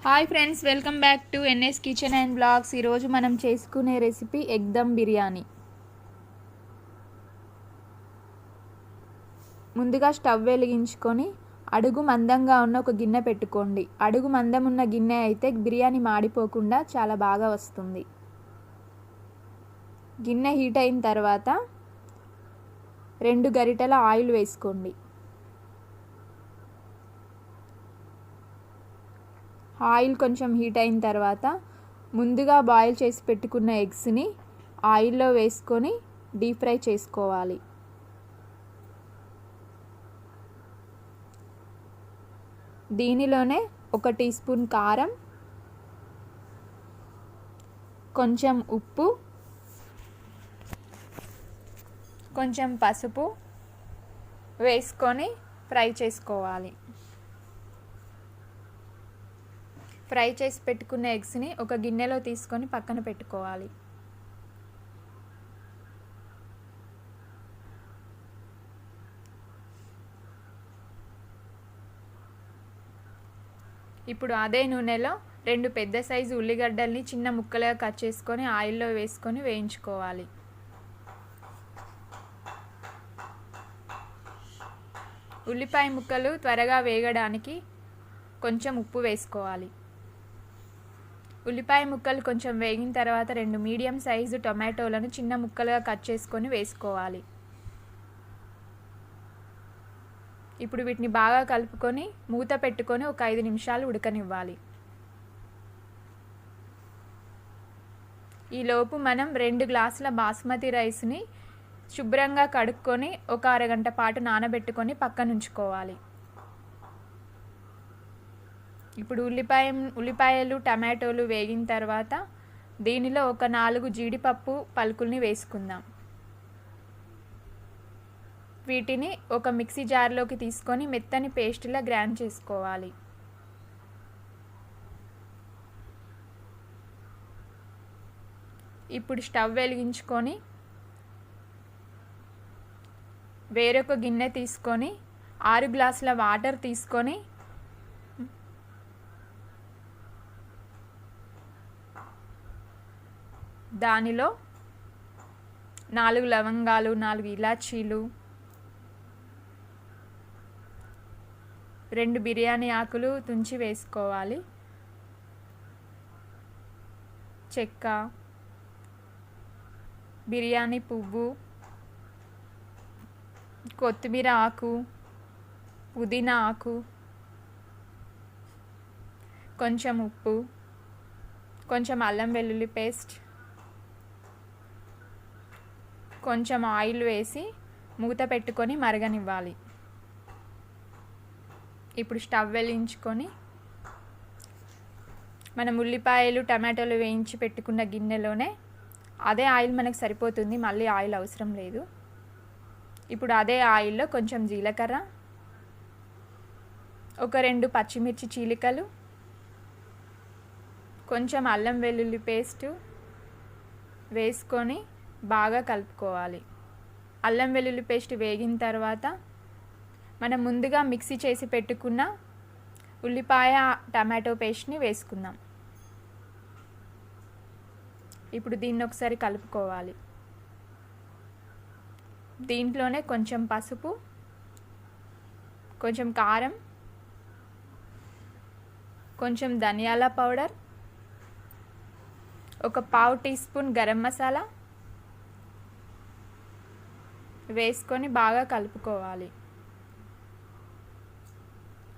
Hi friends, welcome back to NS kitchen and blogs. ఈరోజు మనం చేసుకునే రెసిపీ ఎగ్ దమ్ బిర్యానీ. ముందుగా స్టవ్ వెలిగించుకొని అడుగు మందంగా ఉన్న ఒక గిన్నె పెట్టుకోండి. అడుగు మందం ఉన్న గిన్నె అయితే బిర్యానీ మాడిపోకుండా చాలా బాగా వస్తుంది. గిన్నె హీట్ అయిన తర్వాత 2 గరిటెల ఆయిల్ వేసుకోండి. ఆయిల్ కొంచెం హీట్ అయిన తర్వాత ముందుగా బాయిల్ చేసి పెట్టుకున్న ఎగ్స్ని ఆయిల్లో వేసుకొని డీప్ ఫ్రై చేసుకోవాలి. దీనిలోనే 1 టీ స్పూన్ కారం, కొంచెం ఉప్పు, కొంచెం పసుపు వేసుకొని ఫ్రై చేసుకోవాలి. ఫ్రై చేసి పెట్టుకున్న ఎగ్స్ని ఒక గిన్నెలో తీసుకొని పక్కన పెట్టుకోవాలి. ఇప్పుడు అదే నూనెలో 2 పెద్ద సైజు ఉల్లిగడ్డల్ని చిన్న ముక్కలుగా కట్ చేసుకొని ఆయిల్లో వేసుకొని వేయించుకోవాలి. ఉల్లిపాయ ముక్కలు త్వరగా వేగడానికి కొంచెం ఉప్పు వేసుకోవాలి. ఉల్లిపాయ ముక్కలు కొంచెం వేగిన తర్వాత 2 మీడియం సైజు టొమాటోలను చిన్న ముక్కలుగా కట్ చేసుకొని వేసుకోవాలి. ఇప్పుడు వీటిని బాగా కలుపుకొని మూత పెట్టుకొని ఒక 5 నిమిషాలు ఉడకనివ్వాలి. ఈలోపు మనం 2 గ్లాసుల బాస్మతి రైస్ని శుభ్రంగా కడుక్కొని ఒక అరగంట పాటు నానబెట్టుకొని పక్కన ఉంచుకోవాలి. ఇప్పుడు ఉల్లిపాయలు టమాటోలు వేగిన తర్వాత దీనిలో ఒక 4 జీడిపప్పు పలుకుల్ని వేసుకుందాం. వీటిని ఒక మిక్సీ జార్లోకి తీసుకొని మెత్తని పేస్ట్లా గ్రైండ్ చేసుకోవాలి. ఇప్పుడు స్టవ్ వెలిగించుకొని వేరొక గిన్నె తీసుకొని 6 గ్లాసుల వాటర్ తీసుకొని దానిలో 4 లవంగాలు, 4 ఇలాచీలు, 2 బిర్యానీ ఆకులు తుంచి వేసుకోవాలి. చెక్క, బిర్యానీ పువ్వు, కొత్తిమీర ఆకు, పుదీనా ఆకు, కొంచెం ఉప్పు, కొంచెం అల్లం వెల్లుల్లి పేస్ట్, కొంచెం ఆయిల్ వేసి మూత పెట్టుకొని మరగనివ్వాలి. ఇప్పుడు స్టవ్ వెలిగించుకొని మనం ఉల్లిపాయలు టమాటోలు వేయించి పెట్టుకున్న గిన్నెలోనే అదే ఆయిల్ మనకు సరిపోతుంది, మళ్ళీ ఆయిల్ అవసరం లేదు. ఇప్పుడు అదే ఆయిల్లో కొంచెం జీలకర్ర, ఒక 2 పచ్చిమిర్చి చీలికలు, కొంచెం అల్లం వెల్లుల్లి పేస్టు వేసుకొని బాగా కలుపుకోవాలి. అల్లం వెల్లుల్లి పేస్ట్ వేగిన తర్వాత మనం ముందుగా మిక్సీ చేసి పెట్టుకున్న ఉల్లిపాయ టమాటో పేస్ట్ని వేసుకుందాం. ఇప్పుడు దీన్ని ఒకసారి కలుపుకోవాలి. దీంట్లోనే కొంచెం పసుపు, కొంచెం కారం, కొంచెం ధనియాల పౌడర్, ఒక 1/2 టీ స్పూన్ గరం మసాలా వేసుకొని బాగా కలుపుకోవాలి.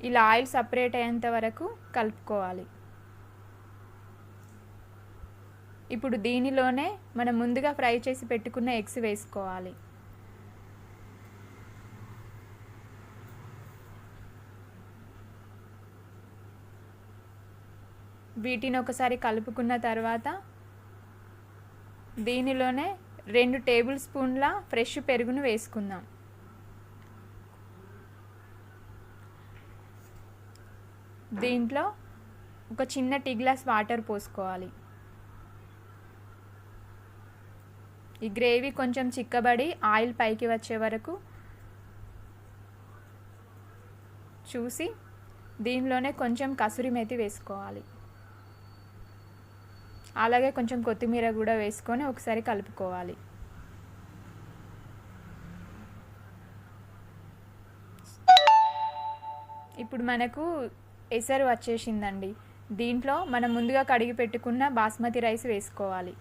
ఇలా ఆయిల్ సపరేట్ అయ్యేంత వరకు కలుపుకోవాలి. ఇప్పుడు దీనిలోనే మనం ముందుగా ఫ్రై చేసి పెట్టుకున్న ఎగ్స్ వేసుకోవాలి. వీటిని ఒకసారి కలుపుకున్న తర్వాత దీనిలోనే 2 టేబుల్ స్పూన్ల ఫ్రెష్ పెరుగును వేసుకుందాం. దీంట్లో ఒక చిన్న టీ గ్లాస్ వాటర్ పోసుకోవాలి. ఈ గ్రేవీ కొంచెం చిక్కబడి ఆయిల్ పైకి వచ్చే వరకు చూసి దీనిలోనే కొంచెం కసూరి మేతి వేసుకోవాలి. అలాగే కొంచెం కొత్తిమీర కూడా వేసుకొని ఒకసారి కలుపుకోవాలి. ఇప్పుడు మనకు ఎసరు వచ్చేసిందండి. దీంట్లో మనం ముందుగా కడిగి పెట్టుకున్న బాస్మతి రైస్ వేసుకోవాలి.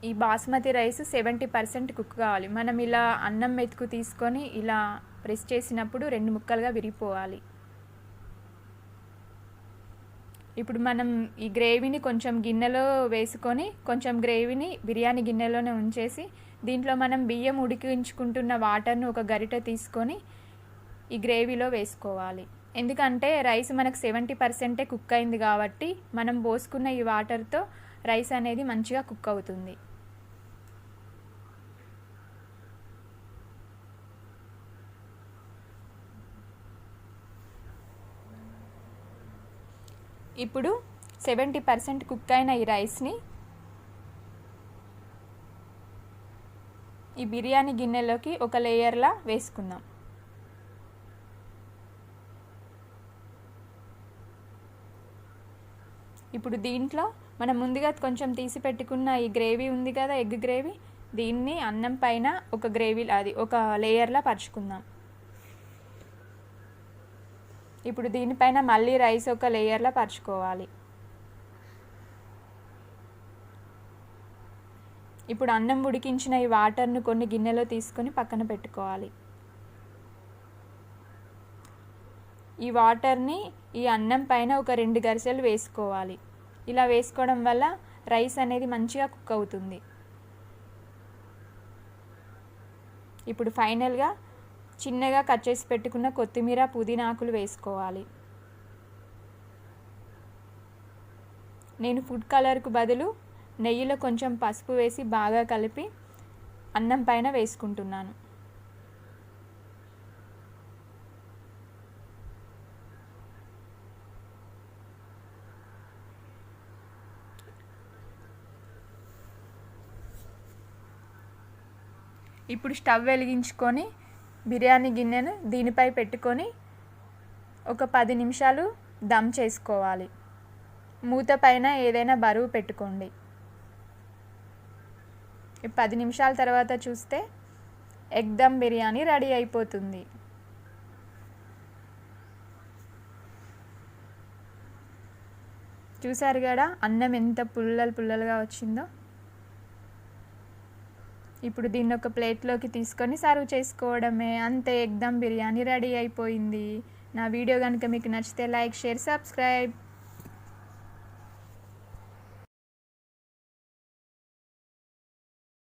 ఈ బాస్మతి రైస్ 70% కుక్ కావాలి. మనం ఇలా అన్నం మెతుకు తీసుకొని ఇలా ప్రెస్ చేసినప్పుడు 2 ముక్కలుగా విరిగిపోవాలి. ఇప్పుడు మనం ఈ గ్రేవీని కొంచెం గిన్నెలో వేసుకొని కొంచెం గ్రేవీని బిర్యానీ గిన్నెలోనే ఉంచేసి దీంట్లో మనం బియ్యం ఉడికించుకుంటున్న వాటర్ను ఒక గరిటె తీసుకొని ఈ గ్రేవీలో వేసుకోవాలి. ఎందుకంటే రైస్ మనకు 70% కుక్ అయింది కాబట్టి మనం పోసుకున్న ఈ వాటర్తో రైస్ అనేది మంచిగా కుక్ అవుతుంది. ఇప్పుడు 70% కుక్ అయిన ఈ రైస్ని ఈ బిర్యానీ గిన్నెలోకి ఒక లేయర్లా వేసుకుందాం. ఇప్పుడు దీంట్లో మనం ముందుగా కొంచెం తీసి పెట్టుకున్న ఈ గ్రేవీ ఉంది కదా, ఎగ్ గ్రేవీ, దీన్ని అన్నం పైన ఒక లేయర్లా పరుచుకుందాం. ఇప్పుడు దీనిపైన మళ్ళీ రైస్ ఒక లేయర్లా పరుచుకోవాలి. ఇప్పుడు అన్నం ఉడికించిన ఈ వాటర్ను కొన్ని గిన్నెలో తీసుకొని పక్కన పెట్టుకోవాలి. ఈ వాటర్ని ఈ అన్నం పైన ఒక 2 గరిసెలు వేసుకోవాలి. ఇలా వేసుకోవడం వల్ల రైస్ అనేది మంచిగా కుక్ అవుతుంది. ఇప్పుడు ఫైనల్గా చిన్నగా కట్ చేసి పెట్టుకున్న కొత్తిమీర, పుదీనా ఆకులు వేసుకోవాలి. నేను ఫుడ్ కలర్కు బదులు నెయ్యిలో కొంచెం పసుపు వేసి బాగా కలిపి అన్నం పైన వేసుకుంటున్నాను. ఇప్పుడు స్టవ్ వెలిగించుకొని బిర్యానీ గిన్నెను దీనిపై పెట్టుకొని ఒక 10 నిమిషాలు దమ్ చేసుకోవాలి. మూత పైన ఏదైనా బరువు పెట్టుకోండి. 10 నిమిషాల తర్వాత చూస్తే ఎగ్ దమ్ బిర్యానీ రెడీ అయిపోతుంది. చూసారు కదా అన్నం ఎంత పుల్లలుగా వచ్చిందో. ఇప్పుడు దీన్ని ఒక ప్లేట్లోకి తీసుకొని సర్వ్ చేసుకోవడమే. అంతే, ఎగ్ దమ్ బిర్యానీ రెడీ అయిపోయింది. నా వీడియో కనుక మీకు నచ్చితే లైక్, షేర్, సబ్స్క్రైబ్.